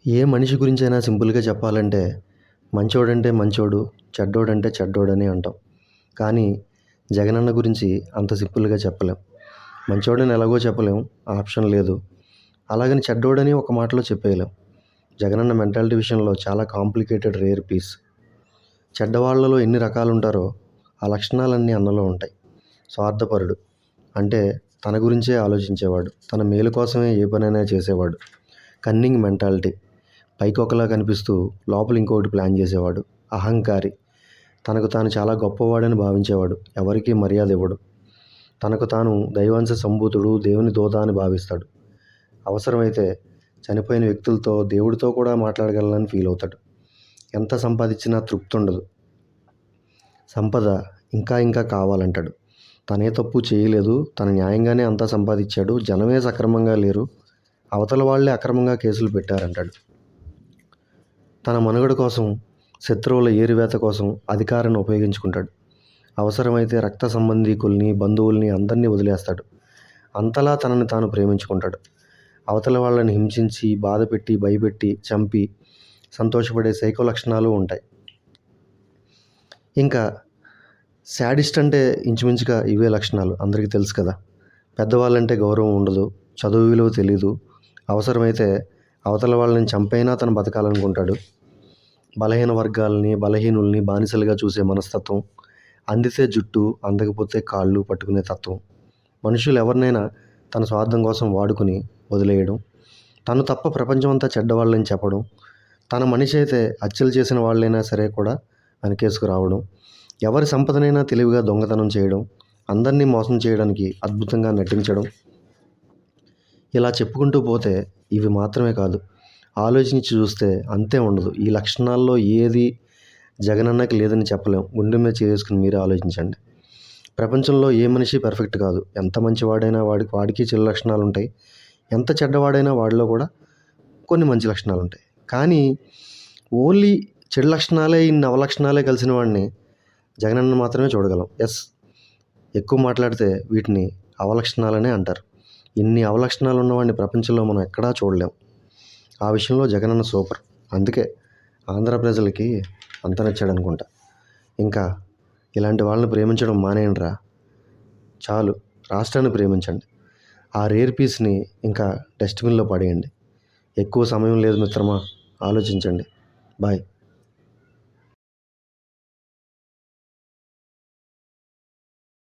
ఏ మనిషి గురించైనా సింపుల్గా చెప్పాలంటే మంచోడంటే మంచోడు, చెడ్డోడంటే చెడ్డోడని అంటాం. కానీ జగనన్న గురించి అంత సింపుల్గా చెప్పలేం. మంచోడని ఎలాగో చెప్పలేం, ఆప్షన్ లేదు. అలాగని చెడ్డోడని ఒక మాటలో చెప్పేయలేం. జగనన్న మెంటాలిటీ విషయంలో చాలా కాంప్లికేటెడ్ రేర్ పీస్. చెడ్డవాళ్లలో ఎన్ని రకాలు ఉంటారో ఆ లక్షణాలన్నీ అన్నలో ఉంటాయి. స్వార్థపరుడు అంటే తన గురించే ఆలోచించేవాడు, తన మేలు కోసమే ఏ పనైనా చేసేవాడు. కన్నింగ్ మెంటాలిటీ, పైకి ఒకలా కనిపిస్తూ లోపల ఇంకొకటి ప్లాన్ చేసేవాడు. అహంకారి, తనకు తాను చాలా గొప్పవాడని భావించేవాడు, ఎవరికీ మర్యాద ఇవ్వడు. తనకు తాను దైవాంశ సంభూతుడు, దేవుని దూత అని భావిస్తాడు. అవసరమైతే చనిపోయిన వ్యక్తులతో, దేవుడితో కూడా మాట్లాడగలనని ఫీల్ అవుతాడు. ఎంత సంపాదించినా తృప్తి ఉండదు. సంపద ఇంకా ఇంకా కావాలంటాడు. తనే తప్పు చేయలేదు, తన న్యాయంగానే అంతా సంపాదించాడు, జనమే సక్రమంగా లేరు, అవతల వాళ్ళే అక్రమంగా కేసులు పెట్టారంటాడు. తన మనుగడ కోసం, శత్రువుల ఏరివేత కోసం అధికారాన్ని ఉపయోగించుకుంటాడు. అవసరమైతే రక్త సంబంధీకుల్ని, బంధువుల్ని అందరినీ వదిలేస్తాడు. అంతలా తనని తాను ప్రేమించుకుంటాడు. అవతల వాళ్ళని హింసించి, బాధపెట్టి, భయపెట్టి, చంపి సంతోషపడే సైకో లక్షణాలు ఉంటాయి. ఇంకా శాడిస్ట్ అంటే ఇంచుమించుగా ఇవే లక్షణాలు అందరికీ తెలుసు కదా. పెద్దవాళ్ళంటే గౌరవం ఉండదు, చదువు విలువ తెలీదు, అవసరమైతే అవతల వాళ్ళని చంపైనా తను బతకాలనుకుంటాడు. బలహీన వర్గాలని, బలహీనుల్ని బానిసలుగా చూసే మనస్తత్వం, అందితే జుట్టు, అందకపోతే కాళ్ళు పట్టుకునే తత్వం. మనుషులు ఎవరినైనా తన స్వార్థం కోసం వాడుకుని వదిలేయడం, తను తప్ప ప్రపంచమంతా చెడ్డవాళ్ళని చెప్పడం, తన మనిషి అయితే హత్యలు చేసిన వాళ్ళైనా సరే కూడా వెనకేసుకు రావడం, ఎవరి సంపదనైనా తెలివిగా దొంగతనం చేయడం, అందరినీ మోసం చేయడానికి అద్భుతంగా నటించడం. ఇలా చెప్పుకుంటూ పోతే ఇవి మాత్రమే కాదు, ఆలోచించి చూస్తే అంతే ఉండదు. ఈ లక్షణాల్లో ఏది జగనన్నకి లేదని చెప్పలేం. గుండె మీద చేసుకుని మీరే ఆలోచించండి. ప్రపంచంలో ఏ మనిషి పర్ఫెక్ట్ కాదు. ఎంత మంచివాడైనా వాడికి చెడు లక్షణాలు ఉంటాయి. ఎంత చెడ్డవాడైనా వాడిలో కూడా కొన్ని మంచి లక్షణాలు ఉంటాయి. కానీ ఓన్లీ చెడు లక్షణాలే, ఇన్ని అవలక్షణాలే కలిసిన వాడిని జగనన్న మాత్రమే చూడగలం. ఎక్కువ మాట్లాడితే వీటిని అవలక్షణాలనే అంటారు. ఇన్ని అవలక్షణాలు ఉన్నవాడిని ప్రపంచంలో మనం ఎక్కడా చూడలేం. ఆ విషయంలో జగనన్న సూపర్. అందుకే ఆంధ్ర ప్రజలకి అంత నచ్చాడు అనుకుంటా. ఇంకా ఇలాంటి వాళ్ళని ప్రేమించడం మానేయండిరా, చాలు. రాష్ట్రాన్ని ప్రేమించండి. ఆ రేర్ పీస్ని ఇంకా డస్ట్బిన్లో పడేయండి. ఎక్కువ సమయం లేదు మిత్రమా, ఆలోచించండి. బాయ్.